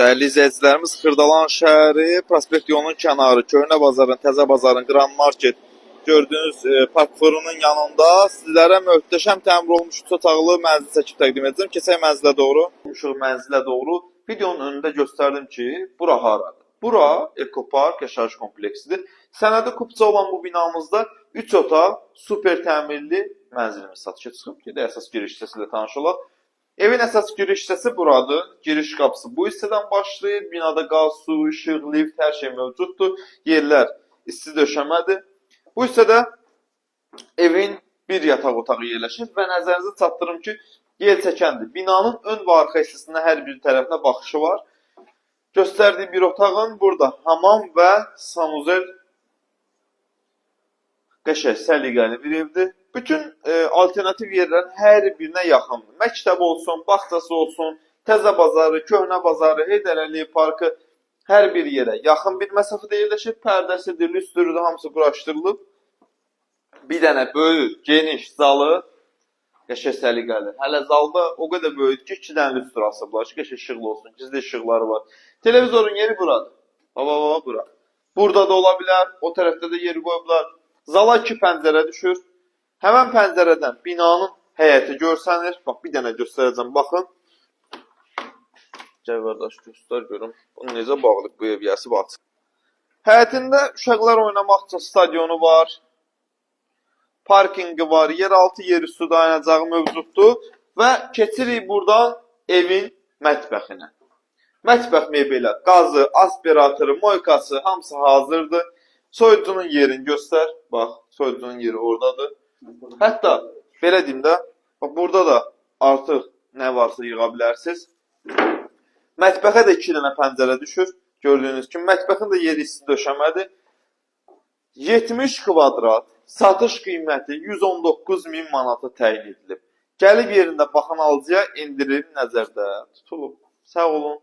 Dəyərli izləyicilərimiz, Xırdalan şəhəri, prospekt yolunun kənarı, Köhnə bazarın, Təzə bazarın, Grand Market gördüyünüz park fırının yanında sizlərə möhtəşəm təmir olmuş 3 otaqlı mənzil çəkib təqdim edəcəm. Keçək mənzilə doğru. Mənzilə doğru. Videonun önündə göstərdim ki, bura haradır? Bura Ekopark yaşayış kompleksidir. Sənədi kupça olan bu binamızda 3 otaq super təmirli mənzilimiz satışa çıxıb. Gedək əsas giriş hissəsi ilə tanış olaq. Evin əsas giriş hissəsi buradır. Giriş qapısı bu hissədən başlayır. Binada qaz, su, işıq, lift, hər şey mövcuddur. Yerlər isti döşəmədir. Bu hissədə evin bir yataq otağı yerləşir və nəzərinizə çatdırım ki, yel çəkəndir. Binanın ön və arxa hissəsində hər bir tərəfinə baxışı var. Göstərdiyi bir otağın burada hamam və sanuzel qəşəng, səliqəli bir evdir. Bütün alternativ yerlərin hər birinə yaxındır. Məktəb olsun, bağçası olsun, Təzə bazarı, Köhnə bazarı, Heydər Əliyev parkı hər bir yerə yaxın bir məsafədə yerləşir. Pərdəsidir, lüstrüdür, hamısı quraşdırılıb. Bir dənə böyük, geniş zalı, qəşəng səliqəli. Hələ zalda o qədər böyükdür ki, 2 dənə lüstr asıblar ki, qəşəng işıqlı olsun, gizli işıqları var. Televizorun yeri buradır. Baba, bura. Burada da ola bilər, o tərəfdə də yeri qoyublar. Zala 2 pəncərə düşür. Həmən pəncərədən binanın həyəti görsənir. Bax, bir dənə göstərəcəm, baxın. Gəl qardaş, göstər görüm. Bunu necə bağlıq bu ev yəsi bax. Həyətində uşaqlar oynamaq üçün stadionu var. Parkingi var, yeraltı yerüstü dayanacağı mövcuddur. Və keçirik buradan evin mətbəxinə. Mətbəx mebeli, qazı, aspiratoru, moykası hamısı hazırdır. Soyucunun yerini göstər. Bax, soyucunun yeri oradadır. Hətta, belə deyim də, burada da artıq nə varsa yığa bilərsiniz. Mətbəxə də 2 dənə pəncərə düşür. Gördüyünüz kimi, mətbəxin də yeri isti döşəmədir. 70 kvadrat, satış qiyməti 119.000 manata təyin edilib. Gəlib yerində baxan alıcıya indirim nəzərdə tutulub. Sağ olun.